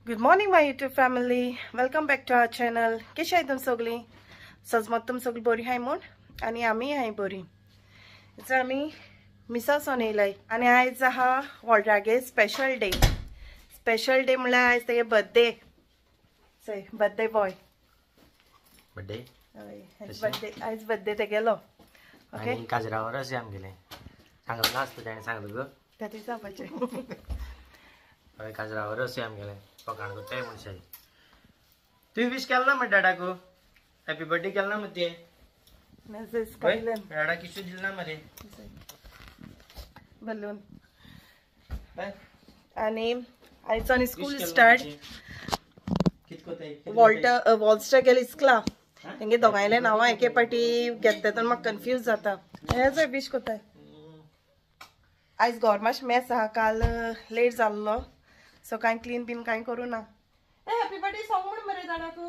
Good morning my YouTube family. Welcome back to our channel. कशी आहे तुम्ही सगळी? सजमत तुम सगळी बरी आहे म्हण आणि आम्ही आहे बरी. इथे आम्ही मिसा सोन येयलाय आणि आज हा वॉल्ड्रागे स्पेशल डे. स्पेशल डे म्हळ्यार आज तेगे बर्थडे. से बर्थडे बॉय. बर्थडे? आज बर्थडे तेगेलो. ओके. आणि काजरावर असे आम गेले. सांगत नासतो त्याने सांगत गो. त्याती जापाचे. अरे काजरावर असे आम गेले. पकाण को टाइम म्हणशाय. तू विश केला ना मग डाडाको? हॅपी बर्थडे केला ना मग ते? मेसेज काढलं. डाडा किशू दिल ना मरे. बलून. आणि आयचो स्कूल स्टार्ट. वॉल्स्टर गेले इस्कला. तेंगे दोगांयले नांवां एके पाटी घेता तेतून म्हाका कन्फ्यूज जाता. हेज विश कोताय. आयज गौरमाश मॅस आहा काल लेट जाल्लो सो कांय क्लीन बीन कांय करूं ना. हॅपी बर्थडे सॉंग म्हण मरे दाडाको.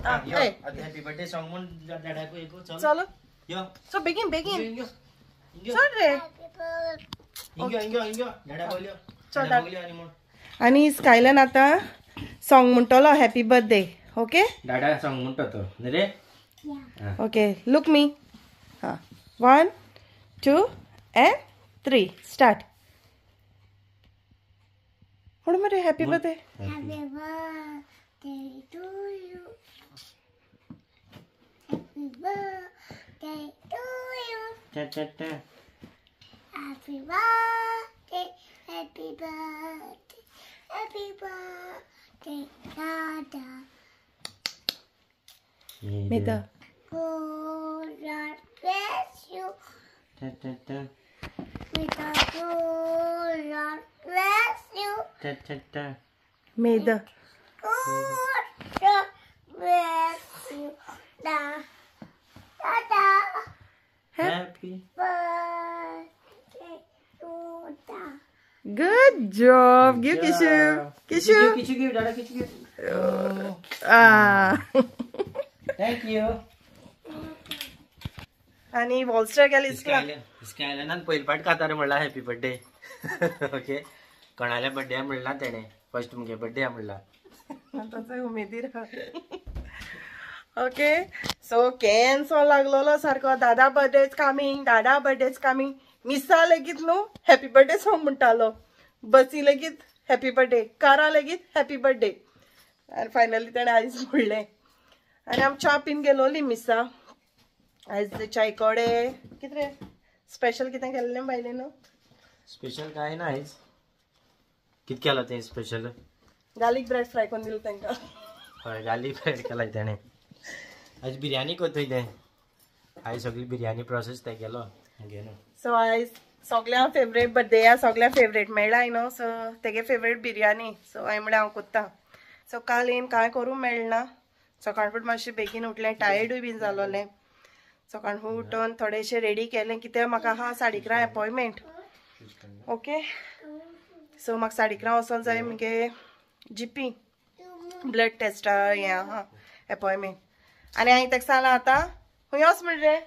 हॅपी बर्थडे सॉंग म्हण डाडाको एको चल. चलो यो सो बेगीन चल रे. इंगो डाडा बोलियो. चल बोलियो आणि म्हण. आणि स्कायलन आता सॉंग म्हणटलो हॅपी बर्थडे. ओके डाडा सॉंग म्हणतो तो रे. ओके लुक मी. हां 1 2 and 3 स्टार्ट. म्हणून मरे happy birthday. Happy birthday to you. Happy birthday to you. टा Happy birthday. Happy birthday. Happy birthday, Dada. May the God bless you. टा May the God bless you. टा may the God bless you. Dada. Happy Birthday to Dada. good job. Give Kishu. Kishu डाडा Kishu thank you. आणि वॉल्स्टर गेले इस्कला. स्कायलनान पहिल पाट कातार म्हणला हॅपी बर्थडे. ओके कोणाल्या बर्थडे म्हणला तेणे फर्स्ट मुगे बर्थडे म्हणला. आताच उमेदीर. ओके सो केन सो लागलो सारको दादा बर्थडे कमिंग दादा बर्थडे कमिंग. मिसा लेगीत न्हू हॅपी बर्थडे सॉंग म्हणटालो. बसी लेगीत हॅपी बर्थडे. कारा लेगीत हॅपी बर्थडे. आनी फायनली तेणें आयज म्हणलें. आनी आमी च्या पीन गेलोली मिसा. आयज चाय कोडे कितें रे स्पेशल कितें केल्लें बायलें न्हू. स्पेशल काय ना आयज कित केला ते स्पेशल गार्लीक ब्रेड फ्राय करून दिलो तांकां. हय गार्लीक फ्रायड केलाय तेणे. आयज बिर्याणी कोतोय ते. आयज सगळी बिर्याणी प्रोसेस ते केलो मुगे न्हू. सो आयज सगळ्यां फेवरेट बर्थडे या सगळ्यां फेवरेट मेळ्ळाय न्हू. सो तेगे फेवरेट बिर्याणी. सो हांवें म्हळ्यार हांव कोत्ता. सो काल येवन कांय करूंक मेळना. सकाळ फुडें मातशें बेगीन उठलें टायर्डूय बीन जालोलें. सकाळ फुडें उठोन थोडेशें रेडी केलें कित्याक म्हाका आहा 11:30 अपॉयंटमेंट. ओके सो म्हाका 11:30 वचोन जाय मुगे जीपी ब्लड टेस्टा हें आहा अपॉयंटमेंट. आनी हांवें ताका सांगलां आतां खंय वच म्हण रे.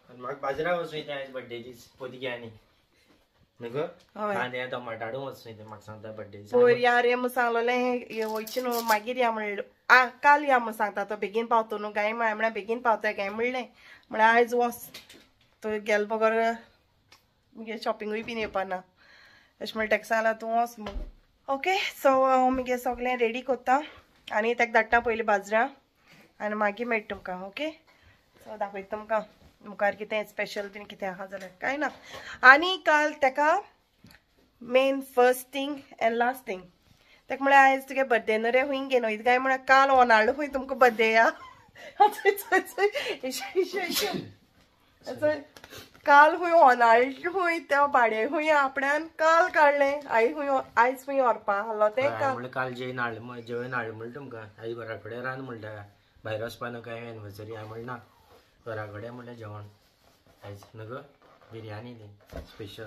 म्हाका बाजरा वचूं येता आयज बर्थडे दीस पोती आनी न्हू कांदे टमाट हाडूंक वचूं येता म्हाका सांगता बर्थडे दीस. पयर या रे म्हूण सांगलोलें वयचें न्हू मागीर या म्हणलें. काल या म्हूण सांगता तो बेगीन पावतो न्हू गाय म्हळ्यार बेगीन पावता गाय म्हणलें. म्हळ्यार आयज वच तो गेलो बगर मुगे शॉपिंगूय बीन येवपाना अशें म्हणलें ताका सांगलां तूं वच म्हूण. ओके सो हांव मुगे सगळें रेडी कोत्ता आनी ताका धाडटा पयलीं बाजरां आनी मागीर मेळटा तुमकां. ओके सो दाखयता तुमकां मुखार कितें स्पेशल बीन कितें आहा जाल्यार कांय ना. आनी काल ताका main first thing and last thing ताका म्हळ्यार आयज तुगे बर्थडे न्हू रे हूंय घेवन वयता काय म्हळ्यार काल होनाल्ड हूंय तुमकां बर्थडे या. काल हूंय होनाल्ड हूंय त्या भाडे हूंय आपणान काल काडलें. आयज हूंय व्हरपा आहलो तें काल. काल जेवण हाडलें जेवण हाडलें म्हणलें तुमकां आयज घरा कडेन रांद म्हणटा. भायर वचपा न्हू काय एनिवर्सरी हांवें म्हणना घरा कडेन म्हणलें जेवण आयज न्हू गो बिर्याणी न्ही स्पेशल.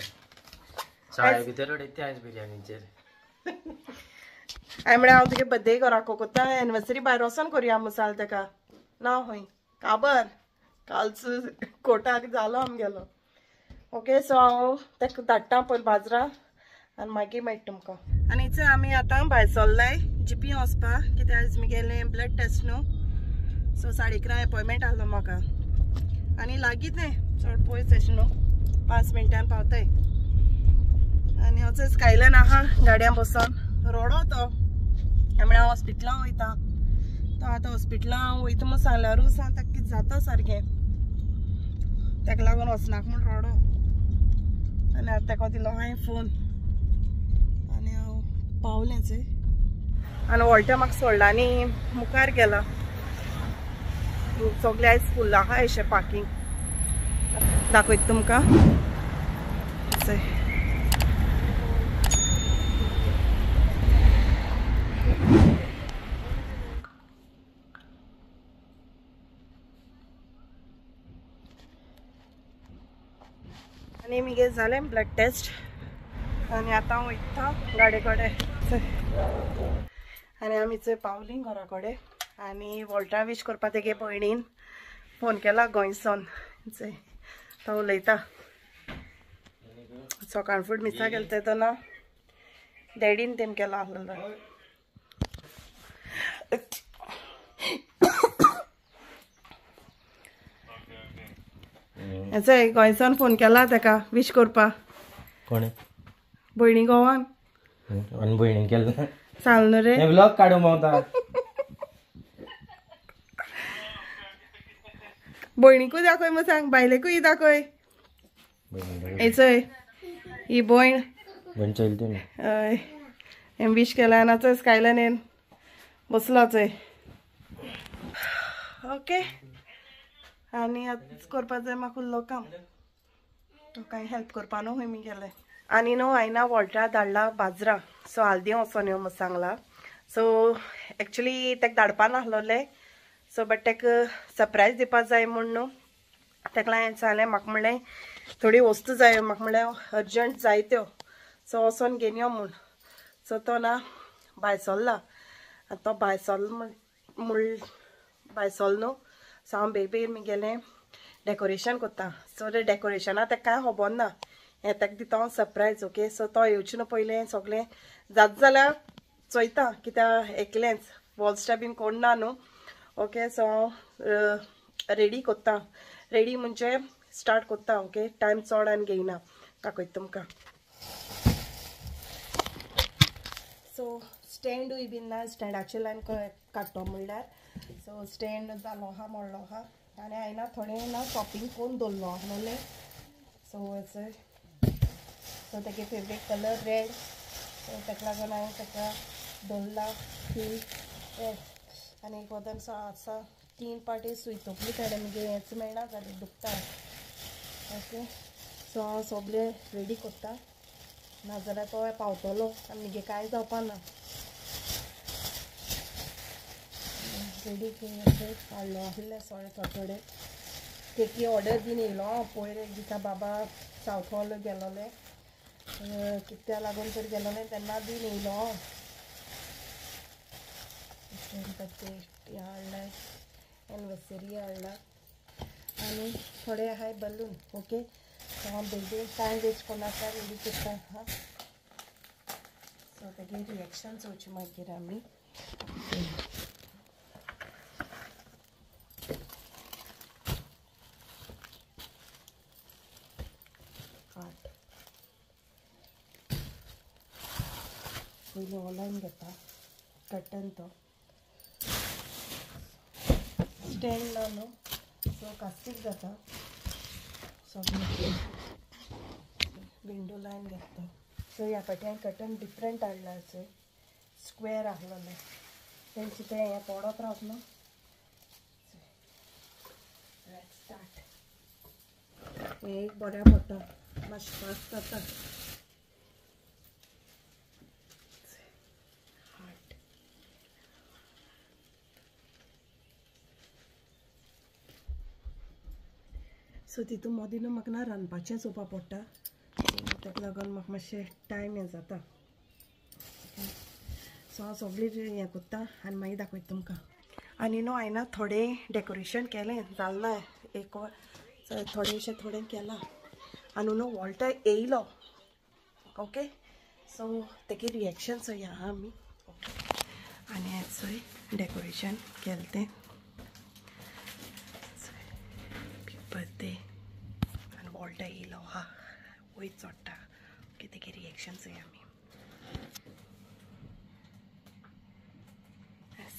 सवाय भितर उडयता आयज बिर्याणीचेर. हांवें म्हळ्यार हांव तुगे बर्थडे घरा कोत्ता एनिवर्सरी भायर वचोन करुया मुसाल ताका ना हूंय काबर कालचो कोर्टाक जालो आमगेलो. ओके सो हांव ताका धाडटा पयलीं बाजरां आनी मागीर मेळटा तुमकां. आनी थंय आमी आतां भायर सरलाय जीपी वचपाक, कित्याक आयज म्हगेलें ब्लड टेस्ट न्हू, सो 11:30 अपॉयंटमेंट आहलो म्हाका. आनी लागीं तें चड पयस अशें न्हू, 5 मिनटान पावताय. आनी हांव थंय स्कायलान आहा गाडयान बसून, रडो तो. म्हळ्यार हांव हॉस्पिटलान वयता, तो आतां हॉस्पिटलान वयता म्हूण सांगल्यारूच ताका कितें जाता सारकें, ताका लागून वचनाका म्हूण रडो. आनी आतां ताका दिलो हांवें फोन आनी हांव पावलेंच. आनी वॉल्टर म्हाका सोडला आनी मुखार गेला. सगळे आयज फुल्ल आहा अशें पार्किंग. दाखयता तुमकां. आनी म्हगे जालें ब्लड टेस्ट आनी आतां हांव वयता गाडये कडेन. आनी आमी थंय पावलीं घरा कडेन. आनी वॉल्टा विश करपा तेगे भयणीन फोन केला गोंयसून. तो उलयता. सकाळ फूड मिसा गेले तेदोना डॅडीन तेम केला आहलो. चय गोंयसान फोन केला ताका विश करपा. कोण भयणी गोवान. आनी भयणीन केलें सांगलो न्हू रे. ब्लॉग काडूं मावता. भयणीकूय दाखय मग सांग, बायलेकूय दाखय. चय ही भयण चलती हय हें विश केला आनी आतां स्कायलान बसलो चय. ओके. आनी आतां करपा जाय म्हाका उरलो काम, तो कांय हेल्प करपा न्हू मी गेले. आनी न्हू हांवें वॉल्टरा धाडला बाजरां, सो हाल्दी वचोन यो म्हूण सांगला. सो एक्चुली ताका धाडपा नाहलोलें, सो बट ताका सरप्रायज दिवपा जाय म्हूण न्हू ताका हांवें सांगलें. म्हाका म्हणलें थोडी वस्तू जाय, म्हाका म्हणलें अर्जंट जाय त्यो, सो वचोन घेवन यो म्हूण. सो तो ना भायर सरला. आनी तो भायर सरलो न्हू, सो हांव बेगीन म्हगेलें डेकोरेशन कोत्ता. सो ते डेकोरेशना ताका कांय खबर ना, हें ताका दिता हांव सरप्रायज. ओके. सो तो येवचे न्हू पयलें सगलें जाता जाल्यार चोयता, कित्याक एकलेंच वॉल्स्टा बीन कोण ना न्हू. ओके. सो हांव रेडी कोत्ता. रेडी म्हणजे स्टार्ट कोत्ता. ओके. टायम चड आनी घेयना. दाखयता तुमकां. सो स्टँडूय बीन ना, स्टँडाचेर लायन काडटो म्हणल्यार. सो स्टँड जालो आहा मोडलो आहा. आनी हांवें थोडें ना शॉपिंग करून दवरलो आहलोलें. सो सो तेगे फेवरेट कलर रेड, सो ताका लागून हांवें ताका दवरला फील रेड. आनी एक वदन आसा 3 पाटी सुय तोपली ताणें म्हणजे हेंच मेळना जालें दुखता. ओके. सो हांव सगलें रेडी कोत्ता, नाजाल्यार तो पावतलो आनी म्हगे कांय जावपा ना. रेडी हाडलो आहलें सगळें थोडे केकी ऑर्डर बीन येयलो. पयर एक दिसा बाबा सावथ हॉल गेलोलें, कित्या लागून तर गेलोलें तेन्ना बीन येयलो. टेस्ट हाडलाय, एनिवर्सरी हाडला आनी थोडे आहाय बलून. ओके. सो हांव बेगीन टायम वेस्ट कोनाका रेडी करता आहा. सो तेगे रिएक्शन चोवची मागीर आमी. पयलीं ऑनलायन घेता कटन तो स्टँड ना न्हू, सो कास्तीक जाता. सगळें विंडो लायन घेता. सो ह्या फाटी हांवें कटन डिफरंट हाडला. अशें स्क्वेअर आहलोलें तेंचे तें हें पडत रावता न्हू. स्टार्ट. हें एक बऱ्या पडटा, मातशें फास्ट जाता. सो तितून मदीं न्हू म्हाका ना रांदपाचें चोवपा पडटा, ताका लागून म्हाका मातशें टायम हें जाता. सो हांव सगळें हें कोत्ता आनी मागीर दाखयता तुमकां. आनी न्हू हांवें थोडें डेकोरेशन केलें, जालें ना एक थोडें केलां. आनी न्हू वॉल्टर येयलो. ओके. सो तेगे रिएक्शन चोया आमी आनी हें चोय डेकोरेशन केलें तें बर्थडे आनी वॉल्टा येयलो हा वयर चोडटा ओके तेगे रिएक्शन चोया आमी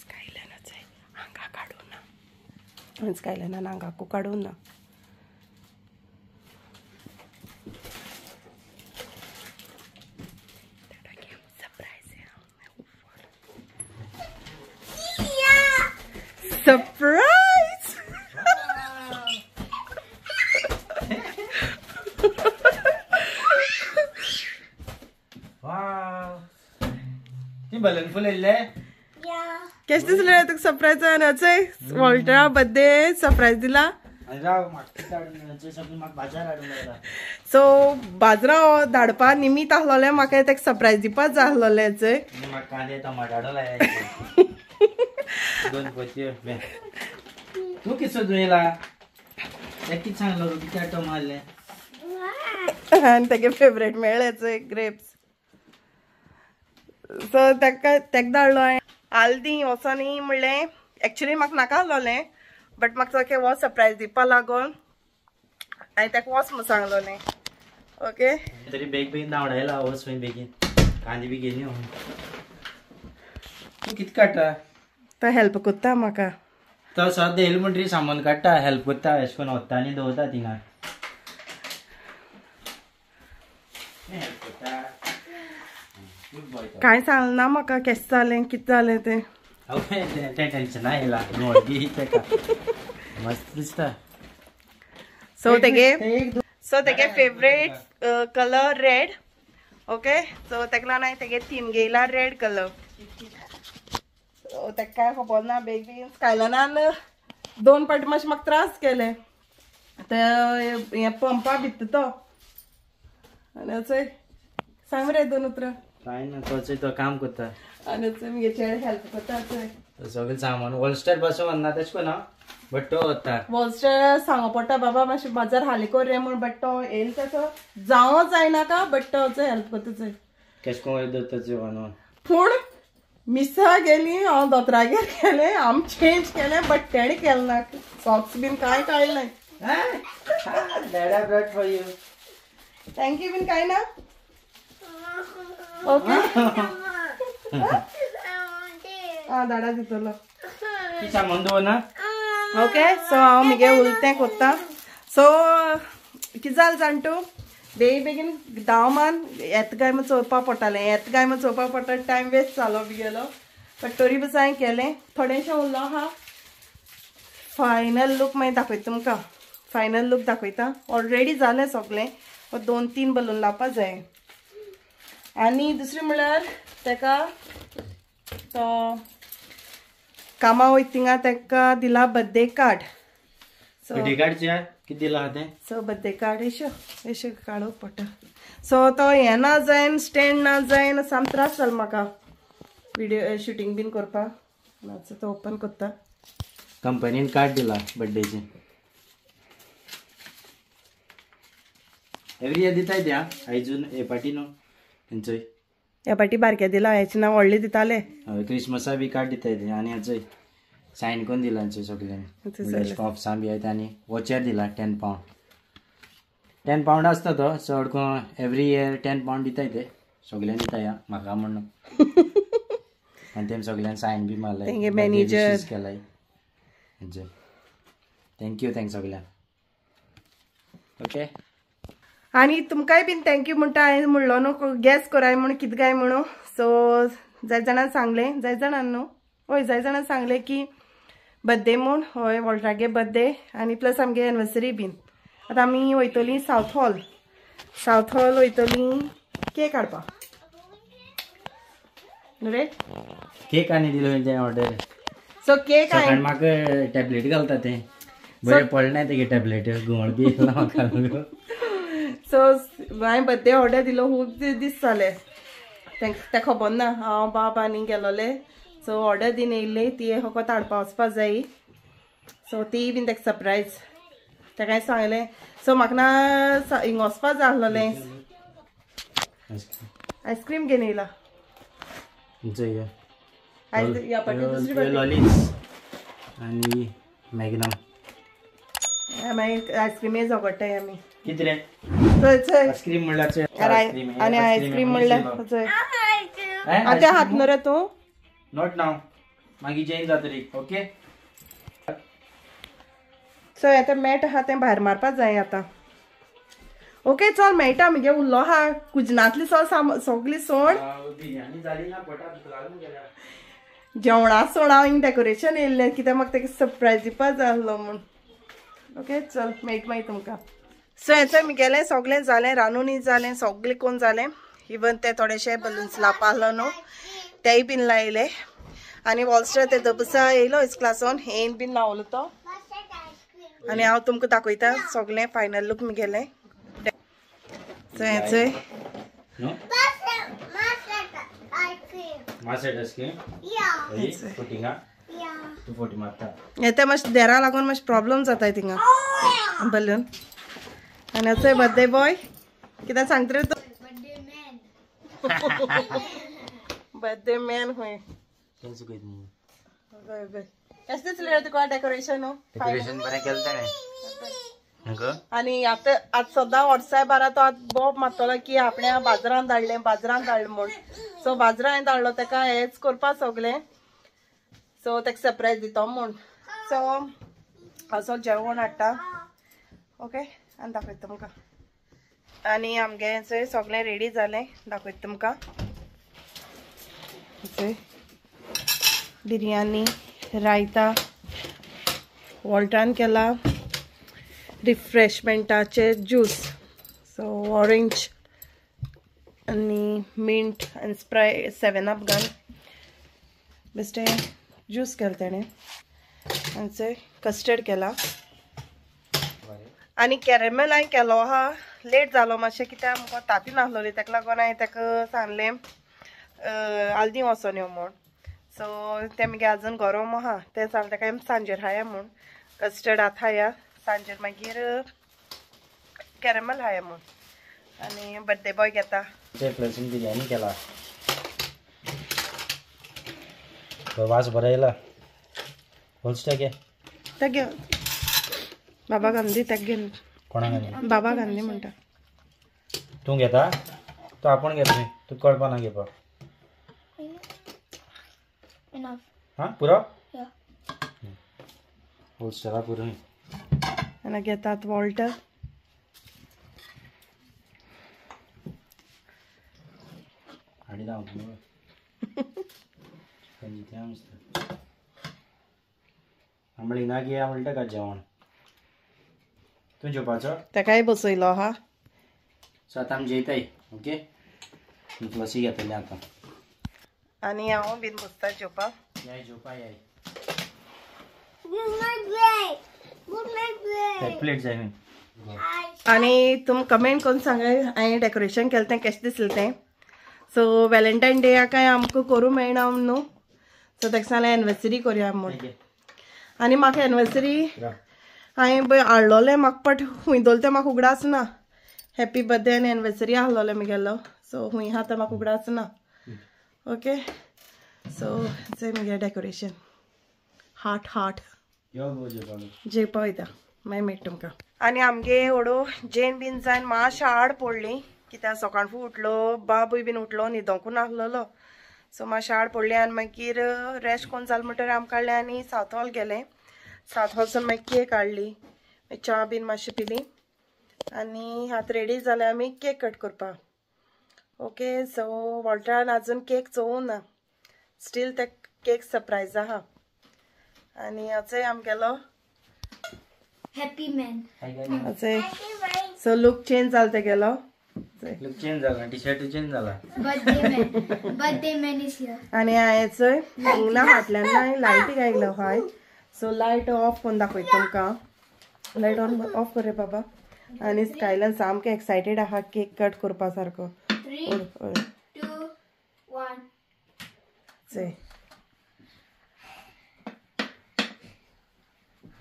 स्कायलनाच हांगा काडूं ना स्कायलनान हांगाकू काडूं ना Surprise! Wow! ती बलून फुल येयले Yeah. कशें दिसलें तुका सरप्रायज जावनाचें वॉल्टरा बर्थडे सरप्रायज दिला आनी राव म्हाका हाडून सगळी म्हाका बाजार हाडून लायला सो बाजरा धाडपा निमीत आहलोलें म्हाका तेका सरप्रायज दिवपाक जाय आहलोलें चोय आनी म्हाका कांदे टमाट हाडून लायला दोन पोतयो तूं किसो दुयेला तेका कितें सांगलो कितें हाडटो मारलें आनी तेगे फेवरेट मेळ्ळे चोय ग्रेप्स सो तेका धाडलो हांवें हाल्दी वचोनी म्हणलें एक्चुली म्हाका नाका आहलोलें बट म्हाका सारकें हो सरप्रायज दिवपा लागून हांवें तेका वच म्हूण सांगलोलें ओके तरी बेगीन धांवडायला वच खंय बेगीन कांदे बी घेवन यो तूं कितें काडटा तो हेल्प कोत्ता म्हाका तो सद्दां येयलो म्हणटरी सामान काडटा हेल्प कोत्ता अशें करून वता आनी दवरता थिंगा हेल्प कोत्ता कांय सांगना म्हाका केशें जालें कितें जालें तें तें टेंशना येयला व्हडली तेका मस्त दिसता सो तेगे favourite colour red okay so तेका लागून हांवें तेगे थीम घेयला रेड कलर सो तेका कांय खबर ना बेगीन स्कायलनान 2 फावटी मातशें म्हाका त्रास केले ते हें पंपा भित्ता तो आनी चोय सांग रे 2 उतरां कांय ना तो काम करता आनी मुगे चेडे हेल्प करता चोय सगळें सामान वॉलस्टर बसो व्हरना तेश कोना बट तो वता वॉलस्टर सांगो पडटा बाबा मातशें बाजार हाली कोर रे म्हूण बट तो येयलो तेचो जावं जायनाका बट तो हेल्प करता चोय केश कोन दोतोचो व्हरून पूण मिसा गेली हांव दोतरागेर गेलें आम चेंज केलें बट तेणे केलें ना सॉक्स बीन कांय काडलें daddy brought for you thank you बीन कांय ना ओके आं धाडा दितलो ती सामान दवरना ओके सो हांव मगे उलतें कोत्ता सो कितें जालें जाण तूं बेगीन धांवमान येत गाय म्हूण चोवपा पडटालें येत गाय म्हूण चोवपा पडटा टायम वेस्ट जालो बिगेलो बट तरी बी हांवें केलें थोडेंशें उरलो आहा फायनल लूक मागीर दाखयता तुमकां फायनल लूक दाखयता ऑलरेडी जालें सगळें 2-3 बलून लावपा जाय आनी दुसरें म्हणल्यार तेका तो कामा वयता थिंगा तेका दिला बर्थडे कार्ड सो बर्थडे कार्डच्या कितें दिलां तें सो बर्थडे कार्ड एशो काडूंक पडटा सो तो हें ना जायन स्टँड ना जायन साम त्रास जालो म्हाका विडियो शुटींग बीन करपाक मातसो तो ओपन करता कंपनीन कार्ड दिला बर्थडेचें एवरी इयर दिताय त्या आयजून हे पाटी न्हू हेंचोय ह्या फाटी बारके दिला हेचें नांव व्हडलें दिताले हय क्रिसमसा बी कार्ड दिताय ते आनी हेचोय सायन करून दिला हेंचोय सगळ्यांनी कॉप्सां बी आहेत आनी वॉचर दिला 10 पावंड 10 पावंड आसता तो चड कोण एवरी इयर 10 पावंड दिताय ते सगळ्यांनी दिताय म्हाका म्हणून आनी तेम सगळ्यांनी सायन बी मारलाय तेंगे मॅनेजर केलाय हेंचोय थँक्यू सगळ्यांक ओके आनी तुमकांय बीन थँक्यू म्हणटा हांवें म्हणलो न्हू गॅस कराय म्हणून कितें काय म्हणून सो जाय जाणां सांगलें जाय जाणां न्हू हय जाय जाणां सांगलें की बर्थडे म्हूण हय वॉल्टरागे बर्थडे आनी प्लस आमगे एनिवर्सरी बीन आतां आमी वयतलीं सावथ हॉल वयतलीं केक हाडपाक न्हू रे केक आनी दिलो तें ऑर्डर सो केक सकाळी म्हाका टॅबलेट घालता तें बरें पडलें तेगे टॅबलेट घुंवळ बी येयला म्हाका सो हांवें बर्थडे ऑर्डर दिलो खूब दीस जाले तेका खबर ना हांव बाब आनी गेलोले सो ऑर्डर दिन येयल्ली ती फकत हाडपा वचपाक जायी सो ती बीन तेका सरप्रायज तेका हांवें सांगलें सो म्हाका ना हिंग वचपाक जाय आहलोलें आईस्क्रीम घेऊन येला तुमचं या पाटी दुसरी पाटी लॉलीज आणि मॅग्नम मागीर आईस्क्रीम झगडटाय आमी किती रे चल चल आईस्क्रीम म्हणल्यार आणि आईस्क्रीम म्हणल्यार चल आता हात न्हू रे तूं नॉट नाव मागीर चेंज जातली ओके सो आता मॅट आहा तें भायर मारपाक जाय आतां ओके चल मेळटा मगे उरलो आहा कुजनांतली सगळी सोण बिर्याणी जाली ना पोटाक लागून गेल्या जेवणा सोण हांव हिंग डेकोरेशन येयल्लें कित्याक म्हाका तेका सरप्रायज दिवपा जाय आसलो म्हूण ओके चल मेळट मागीर तुमकां सो हेचें म्हगेलें सगळें जालें रांदूनय जालें सगळें कोण जालें इवन ते थोडेशे बलून्स लावपा आसलो न्हू तेय बीन लायले आनी वॉल्स्टर ते दबसा येयलो इस क्लासून हेन बीन लावलो तो आनी हांव तुमकां दाखयता सगळें फायनल लूक म्हगेलें सो हेचें मासेट आईस्क्रीम फोटिंगा तू फोटी मारता येते मातशें देरा लागून मातशें प्रॉब्लम जाताय थिंगा बलून आनी हेचो बर्थडे बॉय कितें सांगता रे तूं बर्थडे मॅन हूंय तेंच गयत न्ही कशें दिसलें रे तुका डेकोरेशन डेकोरेशन बरें केलें ताणें नगो आनी आतां सद्दां वॉट्सॅपार तो आतां बोब मारतलो की आपणें बाजारांत धाडलें म्हूण सो बाजारांत हांवें धाडलो तेका हेच करपा सगलें सो तेका सरप्रायज दितो म्हूण सो असो जेवण हाडटा ओके आनी दाखयता तुमकां आनी आमगे सगळें रेडी जालें दाखयता तुमकां बिरयानी रायता वॉल्टान केला रिफ्रेशमेंटाचे ज्यूस सो ऑरेंज आनी मिंट आनी स्प्राय 7 अप घाल बेश्टें ज्यूस केलें तेणें आनी कस्टर्ड केला आनी कॅरेमेल हांवें केलो आहा लेट जालो मातशें कित्याक म्हाका ताती नासलोली तेका लागून हांवें तेका सांगलें आल्दी वचोन यो म्हूण सो तें मगे आजून गरम आहा तें सांगलें तेका सांजेर हाया म्हूण कस्टर्ड आतां हाया सांजेर मागीर कॅरेमल हाया म्हूण आनी बर्थडे बॉय घेता प्लसीन बिर्याणी केला वास बरा येयला होल्स्टर घे तेक घे बाबा गांधी तेक घे कोणाक घाली बाबा गांधी म्हणटा तूं घेता तूं आपूण घे तुवें तूं कळपा ना घेवपा हा पुरो होल्स्टरा पुरो आनी घेतात वॉल्टर हाडी दाव आमळे ना घे म्हणटा का जेवण तूं जेवपाचो तेकाय बसयलो आहा सो आतां आमी जेयताय ओके प्लसी घेतले आतां आनी हांव बीन बसता जेवपाक याय जेवपा याय Good प्लेट जाय आनी तुम कमेंट करून सांगाय हांवें डेकोरेशन केलें तें कशें दिसलें तें सो वॅलेंटायन डेयाक आमकां करूं मेळना न्हू सो तेका सांगलें एनिवर्सरी करया म्हूण आनी म्हाका एनिवर्सरी हांवें पळय हाडलोलें म्हाका पट खूंय दवरलें तें म्हाका उगडास ना हॅपी बर्थडे आनी एनिवर्सरी आहलोलें म्हगेलो सो खूंय आहा तें म्हाका उगडास ना ओके सो चोय म्हगे डेकोरेशन हार्ट जेवपा वयता मागीर मेळटा तुमकां आनी आमगे ओडो जेन बीन जायन मातशें आड पडली कित्याक सकाळ फूड उठलो बाबूय बीन उठलो न्हिदोंकून आसलोलो सो मातशें आड पडली आनी मागीर रेस्ट कोन्न जालें म्हणटकीर आमी काडलें आनी सावथ हॉल गेलें सावथ हॉलसून मागीर केक हाडली मागीर च्या बीन मातशी पिली आनी आतां रेडी जालें आमी केक कट करपाक ओके सो वॉल्टरान आजून केक चोवूं ना स्टील ते केक सरप्रायज आहा आनी हाचोय आमगेलो Happy man. हाचोय सो लूक चेंज जालो तेगेलो लुक चेंज जाला टी शर्ट चेंज जाला Birthday man is here. आनी हांवें हिंगला फाटल्यान हांवें लायटी घायलो हाय सो लायट ऑफ करून दाखयता तुमकां लायट ऑन ऑफ कर रे बाबा आनी स्कायलान सामकें एक्सायटेड आहा केक कट करपा सारको 3, 2, 1. चोय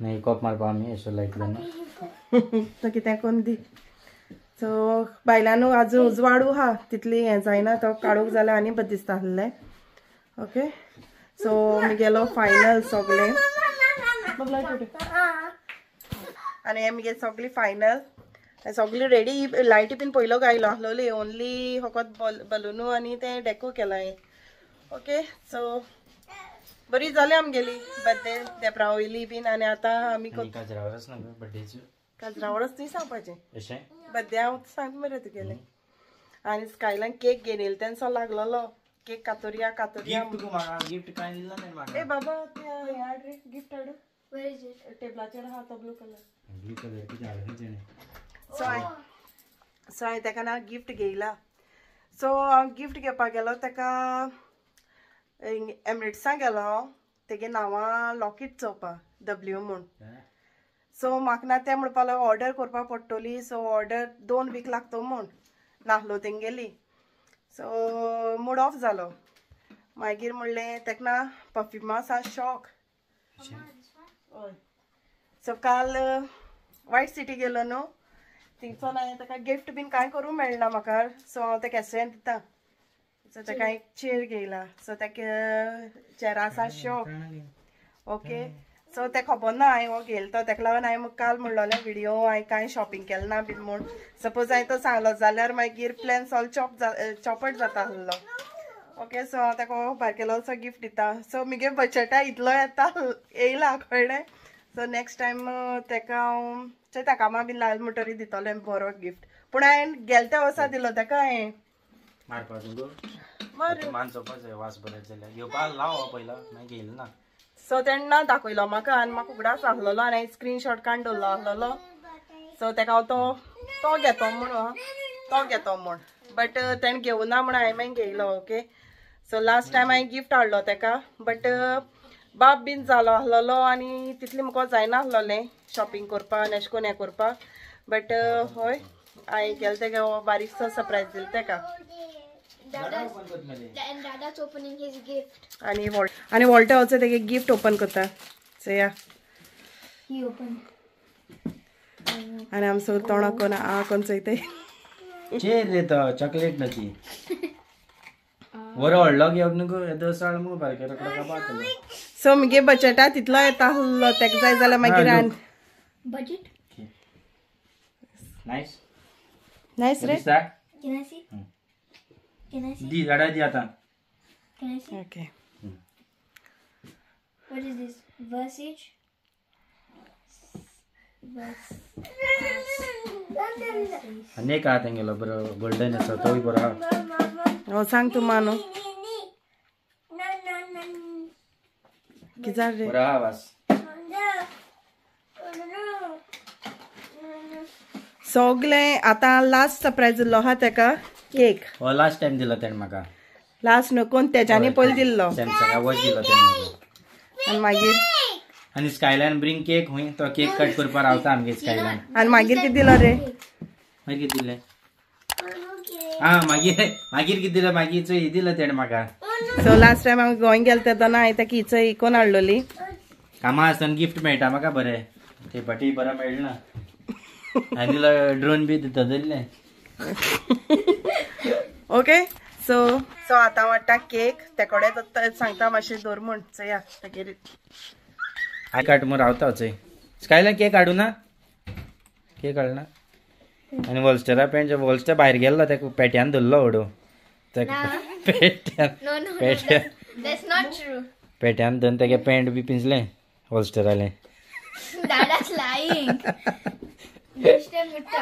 नाही कॉप मारपा आमी अशें लायट जाना तो कितें कोन्न दी सो बायलांनू आजू उजवाडू हा तितली हें जायना तो काडूंक जाल्यार आनी बरें दिसता आसलें. ओके सो मी गेलो फायनल सगळे आनी हे मगे सगळी फायनल सगळी रेडी. लायटी बीन पयलो गायलो आसलोली ओन्ली फकत बलूनू आनी ते डेको केलाय. ओके सो बरी जाली आमगेली बर्थडे देपरा वयली बीन. आनी आतां आमी काजरावरच तुवें सांगपाचें बर्थडे हांव सांग मरे तुगेलें. आनी स्कायलान केक घेवन येयलो तेन्ना लागलोलो केक कातोरया गिफ्ट काय दिला नाही म्हाका. ए बाबा ते हाड रे गिफ्ट हाडू Where is it? टेबलाचेर आहा तो ब्लू कलर. ब्लू कलर किती हाडून तेणे. सो हांवें तेका ना गिफ्ट घेयला. सो हांव गिफ्ट घेवपाक गेलो तेका एमिरेट्सां गेलो हांव तेगे नांवां लॉकेट चोवपा W म्हूण. सो म्हाका ना तें म्हणपा लागलो ऑर्डर करपा पडटली. सो ऑर्डर 2 वीक लागतो म्हूण नाहलो तेंगेली. सो मूड ऑफ जालो. मागीर म्हणलें तेका ना परफ्युमासा शॉक. हय सो काल वायट सिटी गेलो न्हू थिंगसोन हांवें तेका गिफ्ट बीन कांय करूंक मेळना म्हाका. सो हांव तेका एसऱ्यान दिता. सो तेका एक चेर घेयला. सो तेका चेरासा शॉक. ओके सो ते खबर ना हांवें हो घेयलो तो तेका लागून हांवें काल म्हणलोलें व्हिडिओ हांवें कांय शॉपिंग केलें ना बीन म्हूण. सपोज हांवें तो सांगलो जाल्यार मागीर प्लॅन सॉल्व चॉपट जाता आसलो. ओके सो हांव तेका भायर केलो सो गिफ्ट दिता. सो मगे बजेटा इतलो येता येयला कळ्ळें. सो नेक्स्ट टायम तेका हांव तेका कामां बीन लायल म्हणटरी दितलें बरो गिफ्ट. पूण हांवें गेले त्या वर्सा दिलो तेका हांवें मारपाक मान चोवपाक जाय वास बरें जाल्यार घेवपाक लाव पयला मागीर घेयलो ना. सो तेन्ना दाखयलो म्हाका आनी म्हाका उगडास आसलोलो आनी हांवें स्क्रीनशॉट काडून दवरलो आसलोलो. सो तेका हांव तो घेतो म्हूण बट तेणें घेवना म्हूण हांवें मागीर घेयलो. ओके सो लास्ट टायम हांवें गिफ्ट हाडलो तेका बट बाप बीन जालो आसलोलो आनी तितलें म्हाका जायना आसलोलें शॉपिंग करपाक अशें करून हें करपाक. बट हय हांवें केलें तेका बारीकसो सरप्रायज दिलो तेका. And Dada's opening his gift. आनी वॉल्टे वचो तेगे गिफ्ट ओपन करता. सो या He opened. आनी आमी सगळीं तोंडां कोन कोण चोयताय. चेर रे तो चॉकलेट नची बरो व्हडलो घेवप न्हू येदो साळ मगो बारके रोकडो काबातलो. सो मगे बजेटा तितलो येता आसलो तेका जाय जाल्यार मागीर Budget? नायस रे. Can I see? Can I see? दी झाडा दी आता. Can I see? Okay What is this? Versage? अनेक आहा तेंगेलो बरो गोल्डन आसा तोय बरो आहा. हो सांग तूं मानू कितें रे. बरो आहा वास. सगलें आतां लास्ट सरप्रायज दिल्लो आहा तेका केक. हो लास्ट टाइम दिलो तेणे म्हाका. लास्ट न्हू कोण तेज्यानी पयलीं दिल्लो सॅमसंगा वॉच दिलो तेणे म्हाका. आनी मागीर आनी स्कायलायन ब्रिंग केक हुंय तो केक कट करपाक रावता आमगे स्कायलायन. आनी मागीर कितें दिलो रे. मागीर कितें दिलें मागीर कितें दिलें मागीर चोय दिलो तेणे म्हाका. सो लास्ट टायम हांव गोंय गेलें तेन्ना हांवें तेका हिचो इकोन हाडलोली. कामां आसतना गिफ्ट मेळटा म्हाका बरें ते फाटी बरो मेळना. हांवें दिलो ड्रोन बी दिता दिल्लें. ओके सो आतां वाडटा केक ते कडेन सांगता मातशें दवर म्हूण चोया तेगेर हांव काट म्हूण रावता चोय. स्कायलायन केक हाडूं ना केक हाडना. आनी वॉल्स्टरा वॉल्स्टर भायर गेल्लो तेका पेट्यान धरलो ओडो पेट्यान That's not true. पेट्यान धरून तेगे पॅन्ट बी पिंजलें वॉल्स्टरालें. Dada's lying. Mr. Mutta.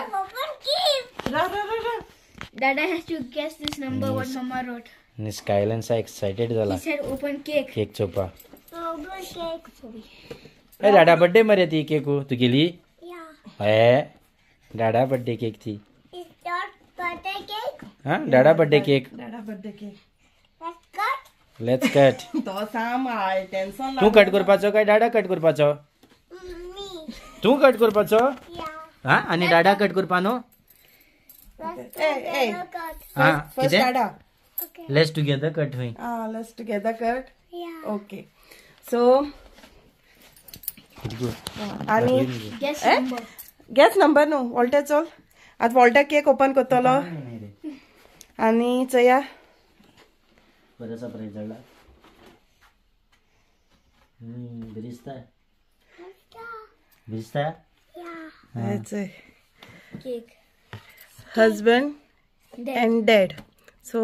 Dada has to guess this number what Mama wrote. आनी स्कायलायन सा एक्सायटेड जाला He said open cake. Cake चोवपा. Open cake. Sorry. ए डाडा बर्थडे मरे ती केकू तुगेली. Yeah. डाडा बर्थडे केक थी. Is that birthday cake? हाँ डाडा बर्थडे केक. डाडा birthday cake. Let's cut. Let's cut. तो सांबाळ टेन्शन तू कट करपाचो काय डाडा कट करपाचो. Me. तू कट करपाचो. Yeah. हाँ आनी डाडा कट करपा न्हू. ए Cut. हाँ फर्स्ट कितें डाडा. Okay. लेट्स टुगेदर कट हुई. Let's together cut. Yeah. Okay so आनी Guess number. गॅस नंबर न्हू वॉल्टे चल आतां वॉल्टर केक ओपन करतलो आनी चया बरं सरप्राईज झाला दिसताय दिसताय Cake. हजबंड एंड डॅड सो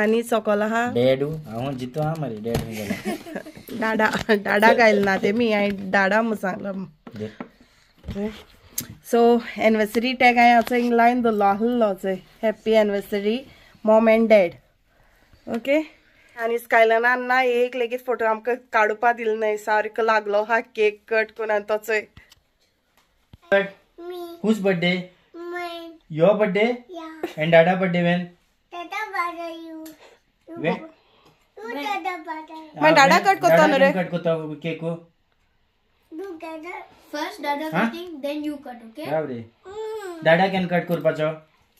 आनी सकल आहा डॅडू हांव जितो हा मरे डॅड गेला डाडा गायल ना तेमी हांवें डाडा म्हणून सांगलो सो एनिवर्सरी टॅग हांवें असो इंग लायन दवरलो आहलो happy anniversary mom and dad okay आनी स्कायलनान ना एक लेगीत फोटो आमकां काडुपा दिलो न्हय सारको लागलो हा केक कट करून आनी तो चोय Me. Whose birthday? Mine. Your birthday? Yeah. And Dada birthday when? Dada butter you. When? You Dada butter. My Dada cut kota no re. cut kota cake ko. Do Dada. First Dada cutting, then you cut, okay? Yeah, bre. Dada can cut kurpacho.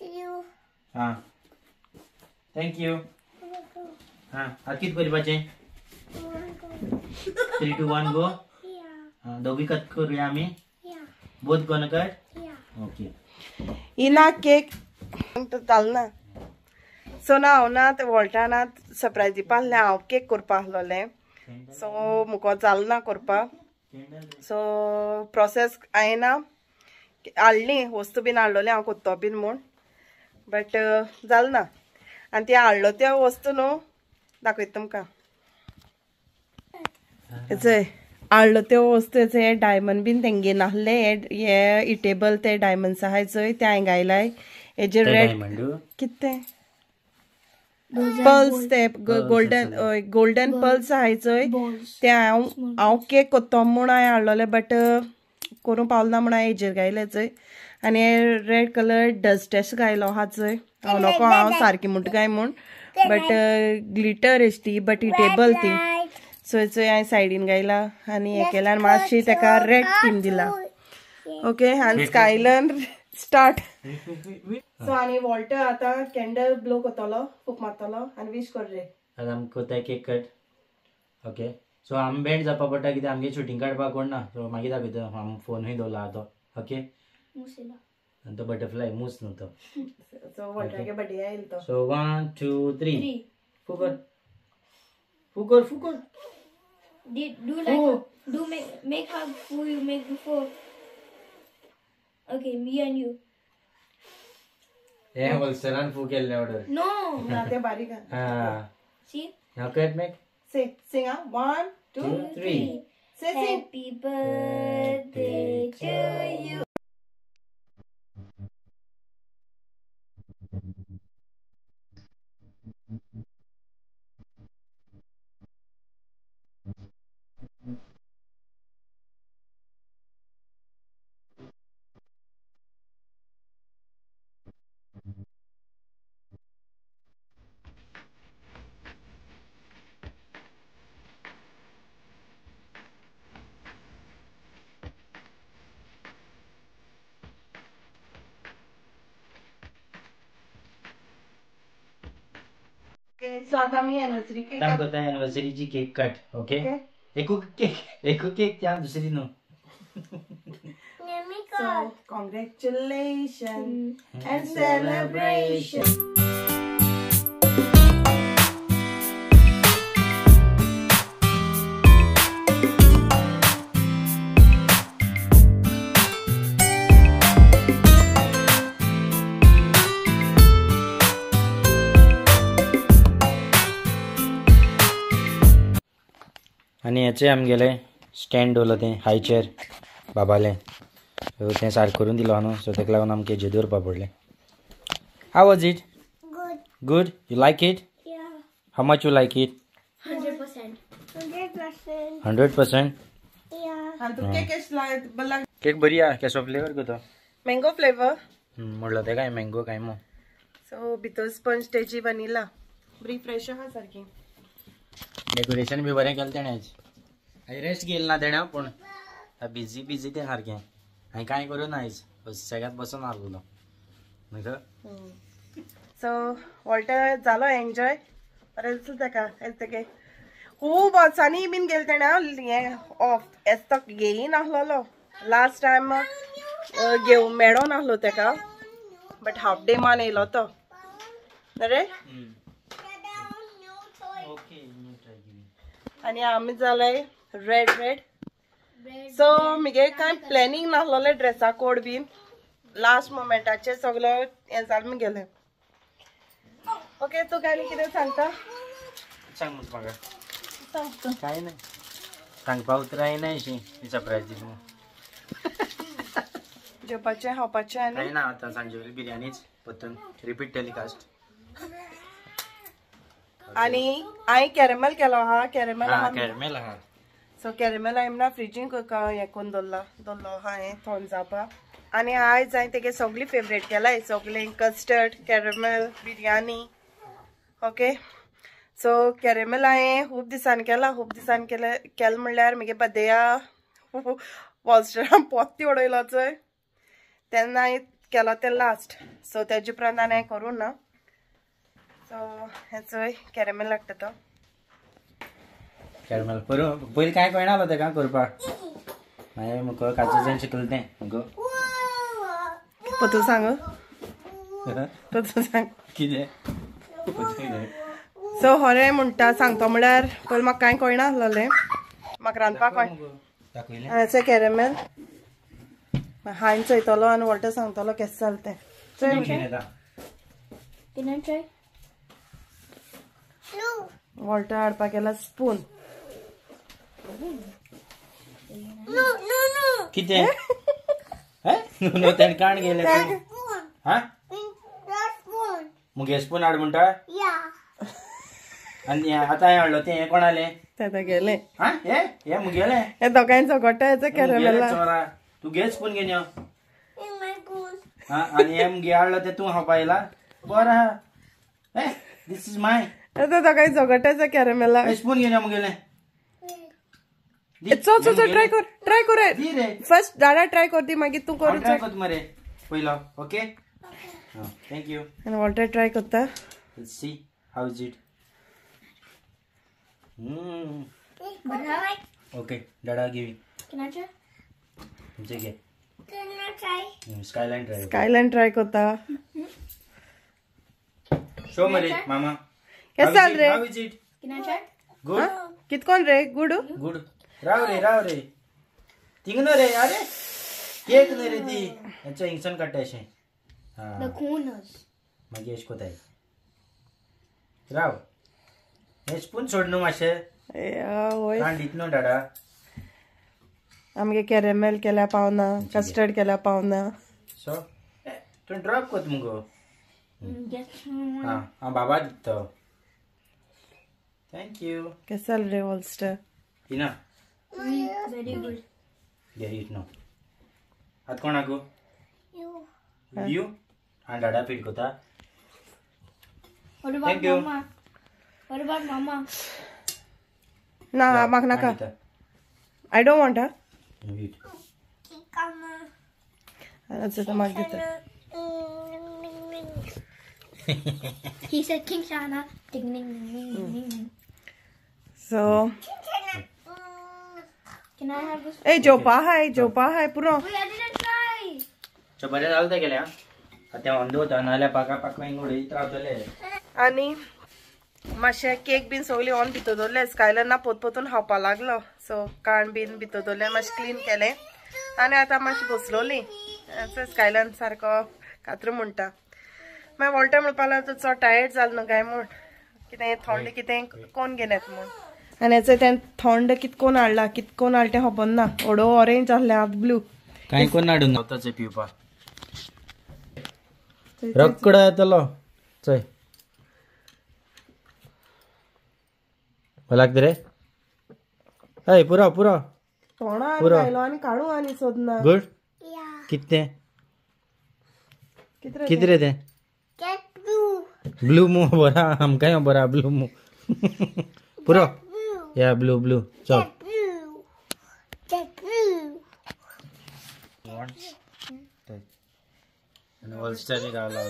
You. Ha. Thank you. Ha. Akit kurpache. 3, 2, 1 go. Yeah. दोघी cut करूया आम्ही. Yeah. Both gonna cut. Yeah. Okay. इना cake चालना सो ना हांव ना ते वॉल्टाना surprise दिवपा आहलें हांव केक करपा आहलोलें सो मुको जालना करपा सो प्रोसेस हांवें ना हाडली वस्तू बीन हाडलोलें हांव कोत्तो बीन म्हूण बट जालना आनी ते हाडलो त्यो वस्तू न्हू दाखयता तुमकां हेचय हाडलो त्यो वस्तू हे डायमंड बीन तेंगेन आहले हे इटेबल ते डायमंड्स आहाय चोय ते हांवें घायलाय हेजेर रेड कितें पल्स ते गोल्डन पल्स आहाय चोय ते हांव केक कोत्तो म्हूण हांवें हाडलोले बट करूं पावलो ना म्हूण हांवें हेजेर घायले चोय आनी हे रेड कलर डस्ट घायलो आहा चोय हांव नको हांव सारकी म्हणटा काय म्हूण बट ग्लिटर एश ती बट इटेबल ती सो चोय हांवें सायडीन घायला आनी हे केल्यार मातशी तेका रेड थीम दिला ओके आनी स्कायलन स्टार्ट सो आनी वॉल्टर आतां कॅन्डल ब्लो करतलो फूक मारतलो आनी विश कर रे आज आमकां कोताय केक कट ओके सो आमी बँड जावपा पडटा कित्याक आमगे शुटींग काडपाक कोण ना सो मागीर दाखयता हांव फोनूय दवरला आतां ओके आनी तो बटरफ्लाय मूस न्हू तो सो वॉल्टरागे बर्थडे येयलो तो सो 1 2 3 फुकर फुकर फुकर Do like do make hug who you make before. Okay, me and you. हे होलसेलान फू केल्ले ऑर्डर No. ना ते बारीक हा See? नाव कट मेक से सिंग 1 2 3 से सिंग Happy birthday to you. सो आता मी एनिवर्सरी केक काम करता एनिवर्सरीची केक कट ओके एकू केक त्या दुसरी न्हू Let me go. So, congratulations and celebration. आणि हेचे आमगेले स्टँड दवरलो तें हाय चेअर बाबाले सो तें सारकें करून दिलो न्हू सो तेका लागून आमकां हेजेर दवरपा पडलें how was it Good. Good you like it Yeah. How much you like it 100%. 100%. 100%. Yeah. आणि तू केक बल्ला केक बरी आहा केसो फ्लेवर करतो मँगो फ्लेवर म्हणलं ते काय मँगो काय मो सो भितर स्पंज तेजी वनिला बरी फ्रेश आहा सारकी डेकोरेशन बी बरें केलें तेणें आयज रेस्ट घेयला ना तेणें पूण बिजी तें सारकें हांवें कांय करूं ना आयज सगळ्यात बसून आसलो न्हू सो वॉल्टर जालो एन्जॉय बरें दिसलें तेका तेगे खूब वर्सांनी बीन गेले तेणें हें ऑफ हेच तो घेयी नासलोलो लास्ट टायम घेवंक मेळो नासलो तेका बट हाफ डे मान येयलो तो रे आनी आमी जालें रेड सो म्हगे कांय प्लॅनिंग नासलोलें ड्रेसा कोड बीन लास्ट मोमेंटाचेर सगलो हें जालें म्हगेलें ओके तू काय कितें सांगता सांग मग म्हाका सांग काय नाही सांगपा उतराय नाही शी सरप्रायज दिली मग जेवपाचें खावपाचें आनी काय ना आता सांजे वेळी बिर्याणीच परतून रिपीट टेलिकास्ट आनी हांवें कॅरेमेल केलो आहा कॅरेमेल आहा कॅरमेल आहा सो कॅरेमेल हांवें ना फ्रिजीन हें करून दवरलो आहा हें थंड जावपा आनी आयज हांवें तेगे सगळीं फेवरेट केलाय सगळें custard caramel biryani okay so caramel हांवें खूब दिसान केलें म्हणल्यार म्हगे बड्डेया वॉलस्टरान पोत्ती उडयलो चोय तेन्ना हांवें केलो तें लास्ट सो तेजे उपरांत आनी हांवें करूं ना सो हें चोय कॅरेमेल लागता तो कॅरमेल पयलीं कांय कळनासलो तेका करपाक मागीर मुको काजूच्यान शिकलें तें मुगो तूं सांग तूं सांग कितें सो होरें म्हणटा सांगतो म्हळ्यार पयलीं म्हाका कांय कळनासलोलें म्हाका रांदपाक दाखयलें हांवें कॅरेमेल हांवें चयतलो आनी वॉल्टर सांगतलो केशें जालें तें चोय Can I try? वॉल्टर हाडपाक गेला स्पून कितें नो तेणें काण गेलें हा मुगे स्पून हाड म्हणटा आनी आतां हांवें हाडलो तें हें कोणालें तें गेलें हा हे मुगेलें हे दोगांयचो गोठो हेचो कॅरेमेला चोरा तू घे स्पून घेवन यो हा आनी हे मुगे हाडलो तें तूं खावपा येयला बरें आहा दीस इज माय हेचो दोगांयचो गोठ्याचो कॅरेमेला स्पून घेवन यो मुगेलें चो ट्राय कर दी रे फर्स्ट दाडा ट्राय कर ती मागीर तूं करूं ट्राय करता मरे पयलो ओके थँक्यू आनी वॉल्टर ट्राय करता see how is it okay डाडा गिव Can I try? तुमचे घे Can I try? Skyline try skyline try करता शो मरे मामा केशें जालें रे how is it Can I try? Good कितकोन रे गुड गुड राव रे थिंग न्हू रे अरे केक न्हू रे ती हेचो हिंगसून काडटा अशें The corners. मागीर अशें कोताय राव हे स्पून सोड न्हू मातशें वय काण दित न्हू डाडा आमगे कॅरेमेल केल्या पावना कस्टर्ड केल्या पावना सो तूं ड्रॉप कोत मुगो Get one. हां बाबा दितो थँक्यू केशें जालें रे वॉल्स्टर इना Very good. घे इट न्हू आतां कोणाकू You. यू आनी डाडा फीट कोता What about Thank you. Mama? What about Mama? ना म्हाका नाका आय डोंट वॉन्ट हा ईट म्हाका दिता He said King Shana. Ding ding ding ding ding ding. So Can I have this? ए जेवपा हाय पुरो Wait, I didn't try. सो बरें जालें तें गेलें आतां व्हरून दवरता नाल्यार पाका हिंग उडयत रावतले आनी मातशें केक बीन सगळी ऑन भितर दवरलें स्कायलना पोतून खावपा लागलो सो काण बीन भितर दवरलें मातशें क्लीन केलें आनी आतां मातशी बसलोली स्कायलन सारको कातर म्हणटा मागीर वॉल्टर म्हणपा लागलो तूं चड टायर्ड जालो न्हू काय म्हूण कितें थंड कितें कोण घेन येता म्हूण आनी हेचो तें थंड कितकोन हाडला तें खबर ना ओडो ऑरेंज जाल्लें आत ब्लू कांय कोण हाडून वताचें पिवपाक रक्कड येतलो चय लागता रे हय पुरो तोंडां पुरो. खायलो आनी काडू आनी सोदना गुड कितें कितें रे तें ब्लू मू बरा आमकांय बरा ब्लू मू पुरो या ब्लू चल वॉल्स्टर रावला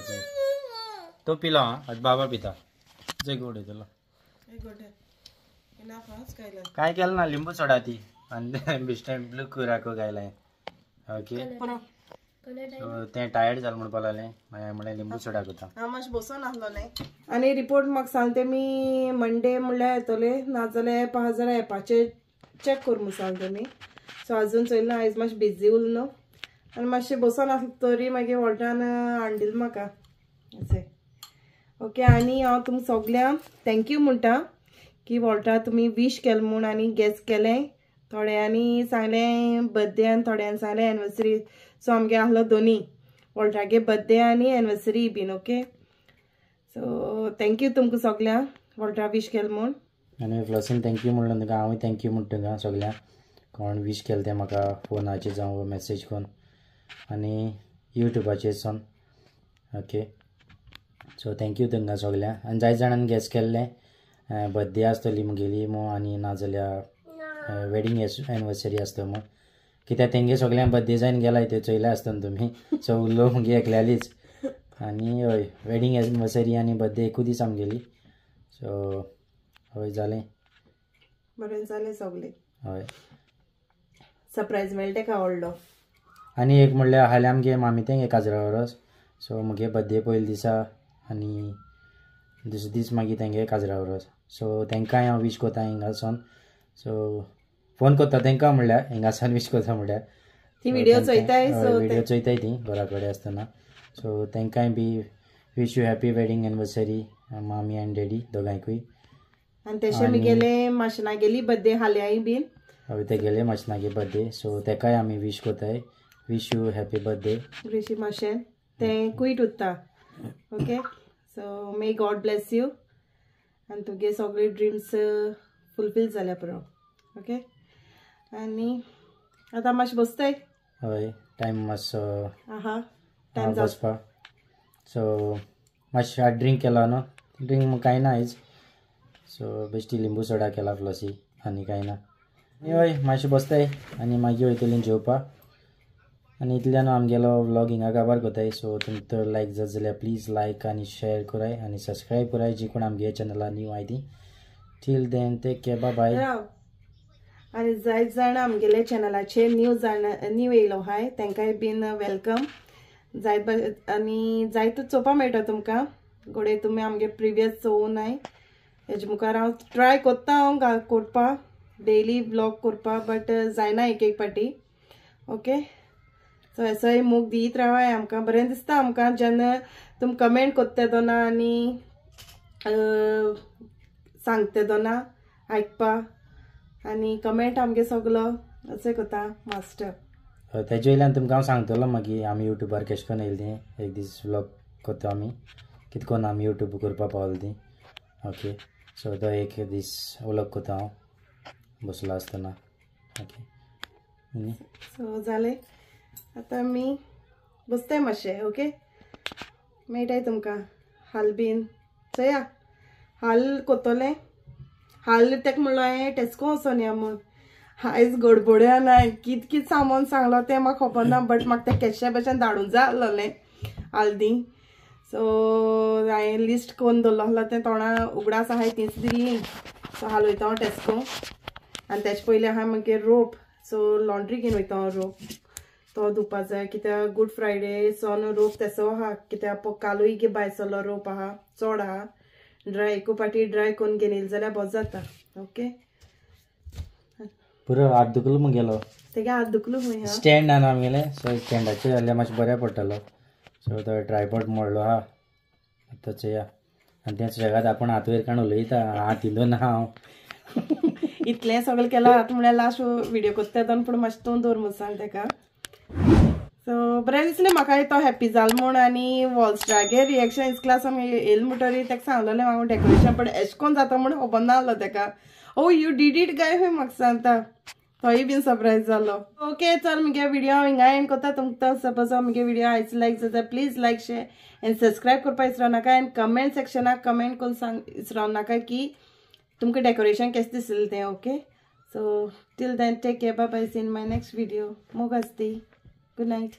तो पिलो आज बाबा पिता जय गोड येतलो काय केलं ना लिंबू सोडा ती आणि बिस्टेम ब्लू कुराको गायलाय ओके color तें टायर्ड जालें म्हणपाक लागलें मागीर म्हळें लिंबू सोडा करता. हांव मातशें बसून आसलोलें आनी रिपोर्ट म्हाका सांगले तेमी मंडे म्हणल्यार येतले नाजाल्यार एप आहा जाल्यार एपाचेर चॅक कर म्हूण सांगले तेमी. सो आजून चोयलें ना आयज मातशें बिजी उरलें न्हू आनी मातशें बसून आसलें तरी मागीर वॉल्टान हाडिल्लें म्हाका अशें. ओके आनी हांव तुमकां सगल्यांक थँक्यू म्हणटा की वॉल्टा तुमी विश केलें म्हूण आनी गॅस केलें. थोड्यांनी सांगलें बर्थडे आनी थोड्यांनी सांगलें एनिवर्सरी. सो आमगे आहलो दोनी वॉल्टागे बर्थडे आनी एनिवर्सरी बीन. ओके सो थँक्यू तुमकां सगल्यांक वॉल्टा विश केलें म्हूण. आनी फ्लॉसीन थँक्यू म्हणलो तुका हांवूय थँक्यू म्हणटा तुका सगल्यांक कोण विश केलें तें म्हाका फोनाचेर जावं मॅसेज करून आनी युट्यूबाचेर सावन. ओके सो थँक्यू तुमकां सगल्यांक. आनी जायत जाणांनी गॅस केल्लें बर्थडे आसतली मुगेली मो आनी नाजाल्यार वेडींग एनिवर्सरी आसता मो कित्याक तेंगे सगळ्यां बर्थडे जावन गेलाय ते चोयले आसतना तुमी. सो उरलो मुगे एकल्यालीच आनी हय वेडींग एनिवर्सरी आनी बर्थडे एकूच दीस आमगेली. सो हय जालें बरें जालें सगलें. हय सरप्रायज मेळटा तेका व्हडलो. आनी एक म्हणल्यार हाल्या आमगे मामी तेंगे काजरा वरोस. सो मुगे बर्थडे पयले दिसा आनी दुसरे दीस मागीर तेंगे काजरा वरोस. सो तेंकांय हांव विश कोत्ता हिंगासोन. सो फोन कोत्ता तेंकां म्हणल्यार हिंगासान विश कोत्ता म्हणल्यार ती व्हिडिओ चोयताय. सो व्हिडिओ चोयताय ती घरा कडेन आसतना. सो तेंकांय बी wish you happy wedding anniversary मामी आनी डॅडी दोगांयकूय. आनी तेशें मुगेले माशनागेली बर्थडे हाल्याय बीन. हय ते गेले माशनागे बर्थडे. सो तेकाय आमी विश कोत्ताय विश यू हॅपी बर्थडे ग्रेशी माशेन तें क्वीट उत्ता. Okay so may God bless you आनी तुगे सगळे ड्रिम्स फुलफील जाल्या पुरो. ओके आनी आतां मातशें बसताय. हय टायम मातसो आहा टायम बसपा. सो मातशें ड्रिंक केला न्हू ड्रिंक कांय ना आयज. सो बेश्टी लिंबू सोडा केला फ्लॉसी आनी कांय ना. हय मातशें बसताय आनी मागीर वयतलीं जेवपाक. आनी इतल्यान आमगेलो व्लॉग हिंगा काबार कोताय. सो तुमकां तर लायक जात जाल्यार प्लीज लायक आनी शेअर कराय आनी सबस्क्रायब कराय जी कोण आमगे चॅनला न्यू आय ती. Till then take care bye bye. आनी जायत जाण आमगेले चॅनलाचेर न्यू येयलो हाय तेंकाय बीन वेलकम. जायत आनी जायत चोवपा मेळटा तुमकां गोडे तुमी आमगे प्रिवियस चोवूनाय. हेजे मुखार हांव ट्राय कोत्ता हांव करपा डेली व्लॉग करपा बट जायना एक एक पाटी. ओके सो एसोय मोग दीत रावाय आमकां बरें दिसता आमकां जेन्ना तुमी कमेंट कोत्ता दोना आनी सांगता दोना आयकपा आनी कमेंट आमगे सगलो अशें कोता मास्टर. तेजे वयल्यान तुमकां हांव सांगतलो मागीर आमी युट्यूबार केश कोन्न येयली तें एक दीस व्लॉग कोत्ता आमी कितें कोन्न आमी युट्यूब करपा पावली ती. ओके सो तो एक दीस व्लॉग कोत्ता हांव बसलो आसतना. ओके सो जालें आतां आमी बसताय मातशें. ओके मेळटाय तुमकां हाल बीन चोया हाल कोत्तोलें. हाल तेका म्हणलो हांवें टेस्को वचोन या म्हूण. आयज गडबड्या ना कित कित सामान सांगलो तें म्हाका खबर ना बट म्हाका तें केशे भशेन धाडूंक जाय आसलोलें हाल्दी. सो हांवें लिस्ट करून दवरलो आसलो तें तोंडां उगडास आहाय तीच दिल्ली. सो हाल वयता हांव टेस्को आनी तेजे पयलीं आहा मागीर रोप. सो लॉन्ड्री घेवन वयता हांव रोप तो धुवपा जाय कित्याक गूड फ्रायडे सोन रोप तेसो आहा कित्याक कालूय गे भायर सरलो रोप आहा चोड आहा ड्राय एकू पाटी ड्राय करून घेवन येयलें जाल्यार बोज जाता. ओके पुरो हात दुखलो मुगेलो तेगे हात दुखलो खंय स्टँड आहा आमगेले. सो स्टँडाचेर जाल्यार मातशें बऱ्या पडटलो. सो तो ट्रायपॉड मोडलो आहा आतां चोया. आनी तें सुशेगाद आपूण हात वयर काडून उलयता हात इलो ना हांव. इतलें सगळें केलां आतां म्हळ्यार लास्ट व्हिडिओ कोत्ता दोन पूण मातशें तोंड दवर म्हूण सांग तेका. सो बरें दिसलें म्हाका तो हॅप्पी जालो म्हूण आनी वॉल्स्टागे रिएक्शन इस क्लास आमी येयलें म्हणटरी तेका सांगलोलें हांव डेकोरेशन पण एशें कोन्न जाता म्हूण खबर नासलो तेका. ओ यू डीड इट गाय खंय म्हाका सांगता तोय बीन सरप्रायज जालो. ओके चल मुगे व्हिडिओ हिंगा एंड कोत्ता. तुमकां सपोज मुगे व्हिडिओ आयज लायक जाता please like share and subscribe करपा इसरो नाका. एंड कमेंट सेक्शनाक कमेंट करून सांग इसरो नाका की तुमकां डेकोरेशन केशें दिसलें तें. Okay so till then take care bye bye. See in my next video. मोग आसती. Good night.